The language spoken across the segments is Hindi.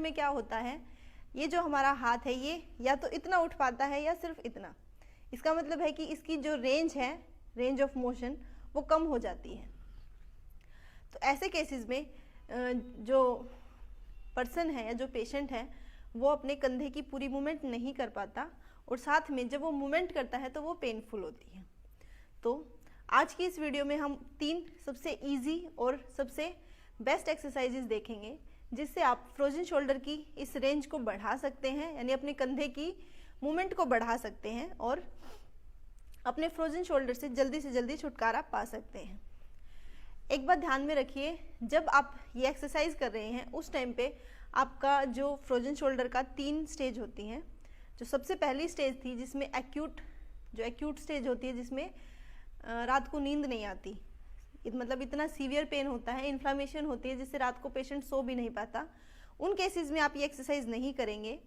में क्या होता है, ये जो हमारा हाथ है ये या तो इतना उठ पाता है या सिर्फ इतना। इसका मतलब है कि इसकी जो रेंज है, रेंज ऑफ मोशन, वो कम हो जाती है। तो ऐसे केसेस में जो पर्सन है या जो पेशेंट है वो अपने कंधे की पूरी मूवमेंट नहीं कर पाता, और साथ में जब वो मूवमेंट करता है तो वो पेनफुल होती है। तो आज की इस वीडियो में हम 3 सबसे इजी और सबसे बेस्ट एक्सरसाइजेज देखेंगे जिससे आप फ्रोजन शोल्डर की इस रेंज को बढ़ा सकते हैं, यानी अपने कंधे की मूवमेंट को बढ़ा सकते हैं और अपने फ्रोजन शोल्डर से जल्दी छुटकारा पा सकते हैं। एक बात ध्यान में रखिए, जब आप ये एक्सरसाइज कर रहे हैं उस टाइम पे आपका जो फ्रोजन शोल्डर का 3 स्टेज होती हैं। जो सबसे पहली स्टेज थी जिसमें एक्यूट स्टेज होती है, जिसमें रात को नींद नहीं आती, मतलब इतना सीवियर पेन होता है, इन्फ्लामेशन होती है जिससे रात को पेशेंट सो भी नहीं पाता। उन केसेस में आप ये एक्सरसाइज नहीं करेंगे।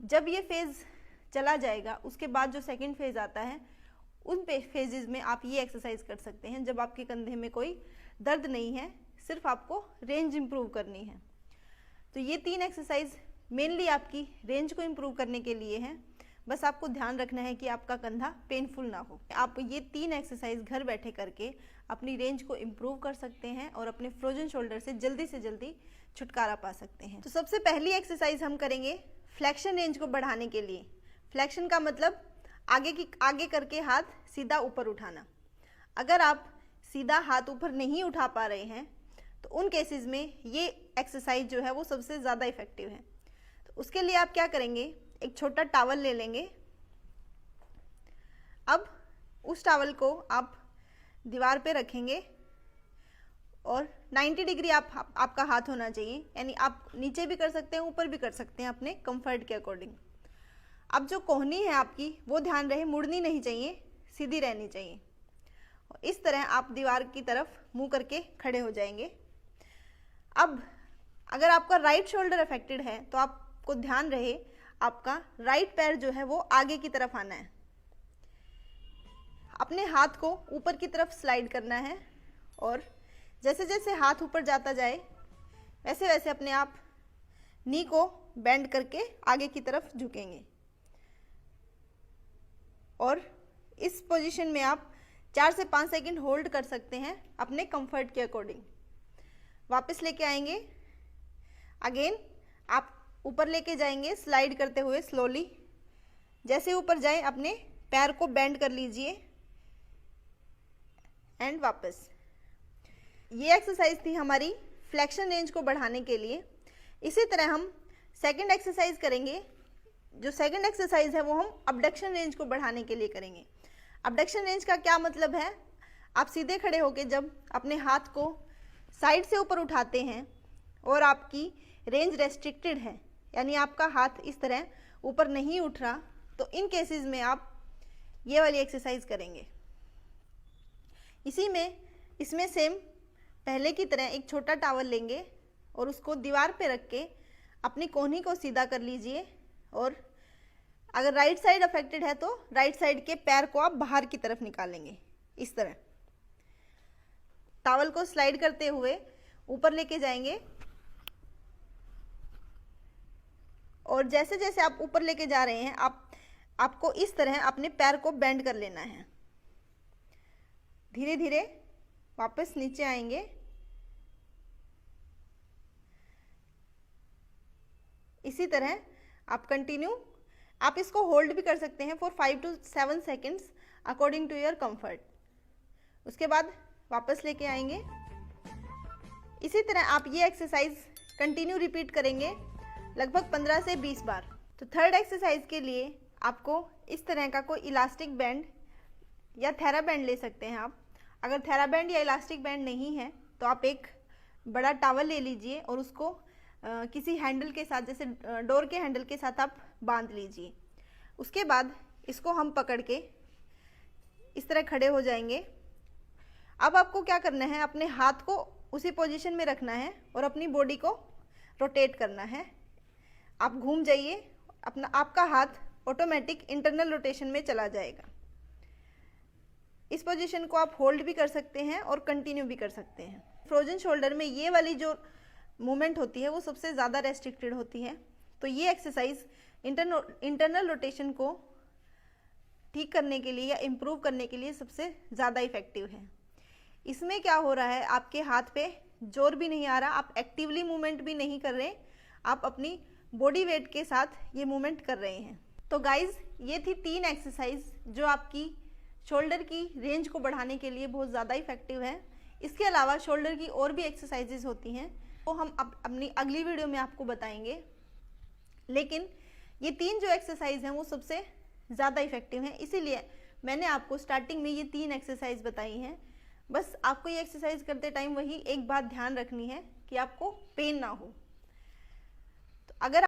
जब ये फेज़ चला जाएगा उसके बाद जो सेकंड फेज़ आता है उन फेजेस में आप ये एक्सरसाइज कर सकते हैं जब आपके कंधे में कोई दर्द नहीं है, सिर्फ आपको रेंज इंप्रूव करनी है। तो ये 3 एक्सरसाइज मेनली आपकी रेंज को इंप्रूव करने के लिए हैं। बस आपको ध्यान रखना है कि आपका कंधा पेनफुल ना हो। आप ये 3 एक्सरसाइज घर बैठे करके अपनी रेंज को इम्प्रूव कर सकते हैं और अपने फ्रोजन शोल्डर से जल्दी छुटकारा पा सकते हैं। तो सबसे पहली एक्सरसाइज हम करेंगे फ्लेक्शन रेंज को बढ़ाने के लिए। फ्लेक्शन का मतलब आगे करके हाथ सीधा ऊपर उठाना। अगर आप सीधा हाथ ऊपर नहीं उठा पा रहे हैं तो उन केसेस में ये एक्सरसाइज जो है वो सबसे ज़्यादा इफेक्टिव है। तो उसके लिए आप क्या करेंगे, एक छोटा टॉवल ले लेंगे। अब उस टॉवल को आप दीवार पे रखेंगे और 90 डिग्री आपका हाथ होना चाहिए, यानी आप नीचे भी कर सकते हैं, ऊपर भी कर सकते हैं अपने कंफर्ट के अकॉर्डिंग। अब जो कोहनी है आपकी वो ध्यान रहे मुड़नी नहीं चाहिए, सीधी रहनी चाहिए। इस तरह आप दीवार की तरफ मुंह करके खड़े हो जाएंगे। अब अगर आपका राइट शोल्डर अफेक्टेड है तो आपको ध्यान रहे आपका राइट पैर जो है वो आगे की तरफ आना है। अपने हाथ को ऊपर की तरफ स्लाइड करना है और जैसे जैसे हाथ ऊपर जाता जाए वैसे वैसे अपने आप नी को बेंड करके आगे की तरफ झुकेंगे। और इस पोजीशन में आप 4 से 5 सेकंड होल्ड कर सकते हैं अपने कंफर्ट के अकॉर्डिंग। वापस लेके आएंगे, अगेन आप ऊपर लेके जाएंगे स्लाइड करते हुए स्लोली। जैसे ऊपर जाए अपने पैर को बेंड कर लीजिए एंड वापस। ये एक्सरसाइज थी हमारी फ्लेक्शन रेंज को बढ़ाने के लिए। इसी तरह हम सेकंड एक्सरसाइज करेंगे। जो सेकंड एक्सरसाइज है वो हम अबडक्शन रेंज को बढ़ाने के लिए करेंगे। अबडक्शन रेंज का क्या मतलब है, आप सीधे खड़े होकर जब अपने हाथ को साइड से ऊपर उठाते हैं और आपकी रेंज रेस्ट्रिक्टेड है, यानी आपका हाथ इस तरह ऊपर नहीं उठ रहा, तो इन केसेस में आप ये वाली एक्सरसाइज करेंगे। इसमें सेम पहले की तरह एक छोटा टॉवल लेंगे और उसको दीवार पे रख के अपनी कोहनी को सीधा कर लीजिए। और अगर राइट साइड अफेक्टेड है तो राइट साइड के पैर को आप बाहर की तरफ निकालेंगे। इस तरह टॉवल को स्लाइड करते हुए ऊपर लेके जाएंगे और जैसे जैसे आप ऊपर लेके जा रहे हैं आपको इस तरह अपने पैर को बेंड कर लेना है। धीरे धीरे वापस नीचे आएंगे। इसी तरह आप आप इसको होल्ड भी कर सकते हैं for 5 to 7 seconds according to your comfort. उसके बाद वापस लेके आएंगे। इसी तरह आप ये एक्सरसाइज कंटिन्यू रिपीट करेंगे लगभग 15 से 20 बार। तो थर्ड एक्सरसाइज के लिए आपको इस तरह का कोई इलास्टिक बैंड या थेरा बैंड ले सकते हैं आप। अगर थेरा बैंड या इलास्टिक बैंड नहीं है तो आप एक बड़ा टॉवल ले लीजिए और उसको किसी हैंडल के साथ, जैसे डोर के हैंडल के साथ आप बांध लीजिए। उसके बाद इसको हम पकड़ के इस तरह खड़े हो जाएंगे। अब आपको क्या करना है, अपने हाथ को उसी पोजीशन में रखना है और अपनी बॉडी को रोटेट करना है। आप घूम जाइए, आपका हाथ ऑटोमेटिक इंटरनल रोटेशन में चला जाएगा। इस पोजीशन को आप होल्ड भी कर सकते हैं और कंटिन्यू भी कर सकते हैं। फ्रोजन शोल्डर में ये वाली जो मूवमेंट होती है वो सबसे ज़्यादा रेस्ट्रिक्टेड होती है। तो ये एक्सरसाइज इंटरनल रोटेशन को ठीक करने के लिए या इम्प्रूव करने के लिए सबसे ज़्यादा इफेक्टिव है। इसमें क्या हो रहा है, आपके हाथ पे जोर भी नहीं आ रहा, आप एक्टिवली मूवमेंट भी नहीं कर रहे, आप अपनी बॉडी वेट के साथ ये मूवमेंट कर रहे हैं। तो गाइज ये थी 3 एक्सरसाइज जो आपकी शोल्डर की रेंज को बढ़ाने के लिए बहुत ज़्यादा इफेक्टिव है। इसके अलावा शोल्डर की और भी एक्सरसाइजेज होती हैं वो हम अपनी अगली वीडियो में आपको बताएंगे, लेकिन ये 3 जो एक्सरसाइज हैं वो सबसे ज़्यादा इफेक्टिव हैं, इसीलिए मैंने आपको स्टार्टिंग में ये 3 एक्सरसाइज बताई हैं। बस आपको ये एक्सरसाइज करते टाइम वही एक बात ध्यान रखनी है कि आपको पेन ना हो। तो अगर